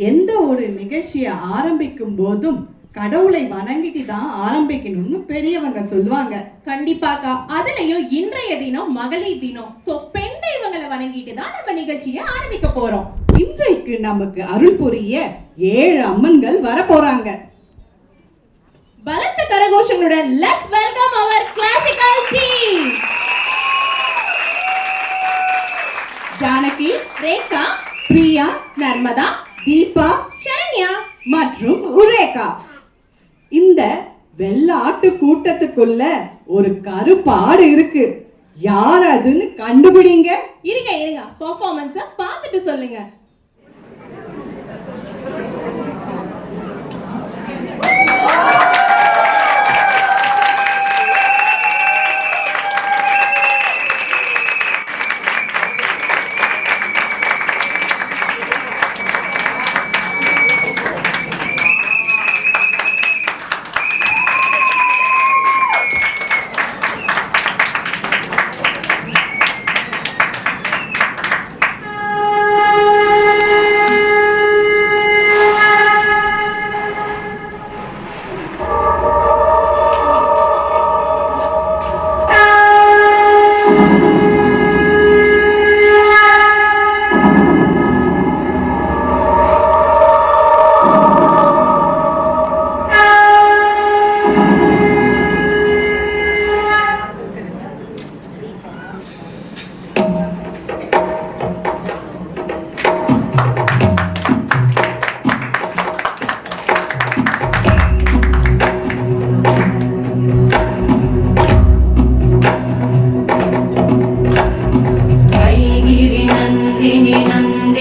எந்த ஒரு நிகழ்ச்சியை ஆரம்பிக்கும் போதும் கடவுளை வணங்கிட்டு தான் ஆரம்பிக்கணும்னு பெரியவங்க சொல்லுவாங்க. கண்டிப்பாக்கா. அதுலயும் இன்றைய தினம் மகளிர் தினம். சோ பெண் தெய்வங்களை வணங்கிட்டு தான் நம்ம நிகழ்ச்சியை ஆரம்பிக்க போறோம். இன்றைக்கு நமக்கு அருள் புரிய 7 அம்மன்கள் வர போறாங்க. பலத்த கரகோஷங்களுடன் let's welcome our classical team. Janaki, Rekha, Priya, Narmada, Deepa, Saranya மற்றும் உரேகா. இந்த வெள்ளாட்டு கூட்டத்துக்குள்ள ஒரு கருப்பாடு இருக்கு. யார் அதுன்னு கண்டுபிடிங்க. இருங்க பெர்ஃபார்மன்ஸ பார்த்துட்டு சொல்லுங்க.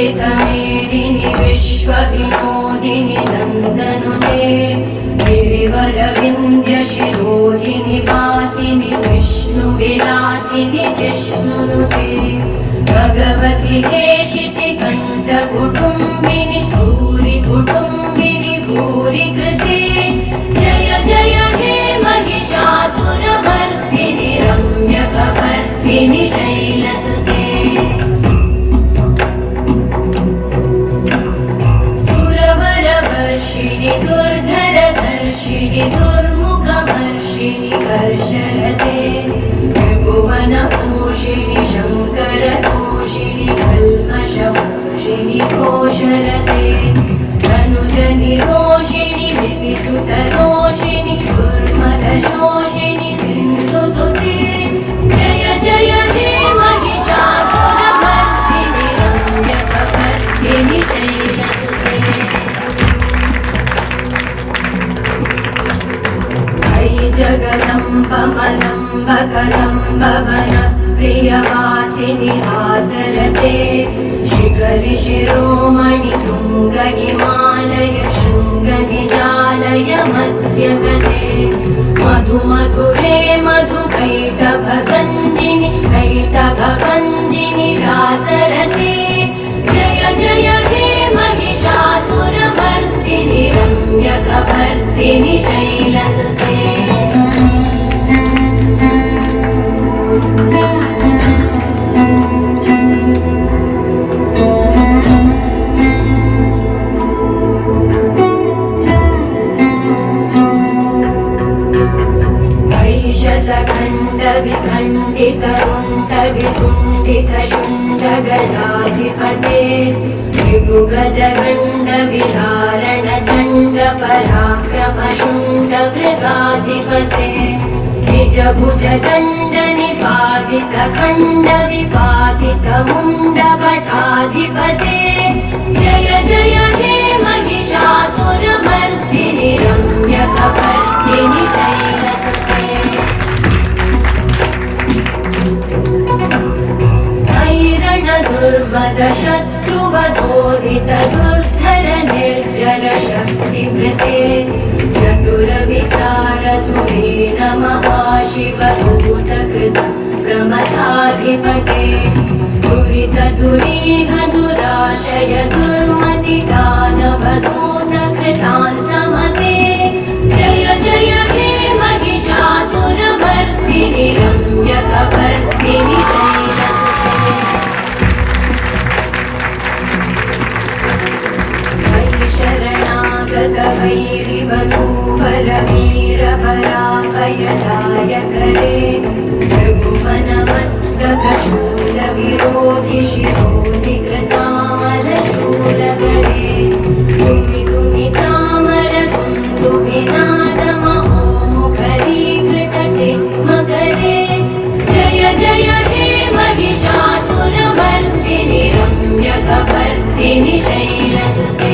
मेदिनि विश्वविनोदिनि नन्दनुते गिरिवरविन्द्यशिरोहिणि वासिनि विष्णुविलासिनि जिष्णुनुते भगवति हेशिति कण्ठकुटुम्बिनि भूरि कुटुम्बिनि भूरि कृते जय जय हे महिषासुरमर्दिनि रम्यकवर्दिनि शैलसुते दुर्धरधर्षिणि दुर्मुखवर्षिणि कर्षरते त्रिभुवनपोषिणि शङ्करतोषिणि कल्मषमोषिणि घोषरते धनुजनिरोषिणि दितिसुतरोषिणि दुर्मदशोषिणि सिन्धुसुते जय जय हे महिषासुरमर्दिनि रम्यकवर्दिनि शैलसुते जगदम्ब मदम्ब कदम्ब वन प्रियवासिनि हासरते शिखरि शिरोमणि तुङ्ग हिमालय शृङ्ग निजालय मध्यगते मधु मधुरे मधु कैटभगञ्जिनि कैटभगञ्जिनि रासरते जय जय हे महिषासुरमर्दिनि रम्यकवर्दिनि शैलसुते विखण्डितरुण्डविखण्डितशुण्डगजाधिपते भृगुगजगण्डविधारण चण्ड पराक्रम शुण्ड मृगाधिपते निजभुज दण्ड निपातित खण्ड विपातित मुण्ड भटाधिपते जय जय हे महिषासुरमर्दिनि रम्यकवर्दिनि शैलसुते दुर्मद शत्रुवधोदित दुर्धर निर्जर शक्तिभृते चतुर विचार धुरेण महाशिवभूतकृत प्रमथाधिपते दुरित दुरीह दुराशय दुर्मति दानवदूत कृतान्तमते जय जय हे महिषासुरमर्दिनि रम्यकवर्दिनि शैलसुते गतवैरिवधूवर वीरपराभयदायकरे भृगुवनमस्तकशूलविरोधि शिरोधिकृतामलशूलकरे दुमिदुमितामरतुन्दुभिनादमहोमुखरीकृतटे मकरे जय जय हे महिषासुरमर्दिनि रम्यकवर्दिनि शैलसुते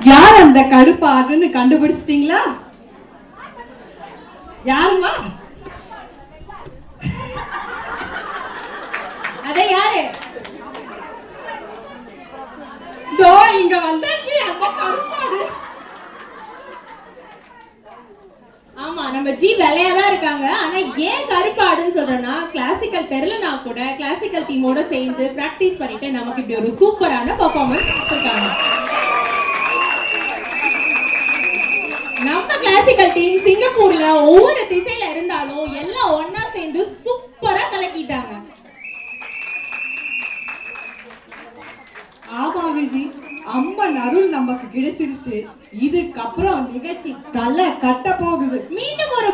யார் அந்த கடுப்பாடுன்னு கண்டுபிடிச்சிட்டீங்களா? யாருமா? அத யாரு? தோ இங்க வந்தாச்சு அந்த கடுப்பாடு. ஆமா, நம்ம ஜி வெள்ளையாதான் இருக்காங்க. ஆனா ஏன் கருப்பாடுன்னு சொல்றேன்னா, கிளாசிக்கல் தெரியலனா கூட கிளாசிக்கல் டீமோட சேர்ந்து பிராக்டிஸ் பண்ணிட்டு நமக்கு இப்படி ஒரு சூப்பரான பெர்ஃபார்மன்ஸ் கொடுத்திருக்காங்க. நம்ம கிளாசிக்கல் டீம் சிங்கப்பூர்ல ஒவ்வொரு திசையில இருந்தாலும் எல்லாம் ஒன்னா சேர்ந்து சூப்பரா கலக்கிட்டாங்க. ஆமா விஜி, அம்மன் அருள் நமக்கு கிடைச்சிருச்சு. இதுக்கப்புறம் நிகழ்ச்சி கலை கட்ட போகுது. மீண்டும் ஒரு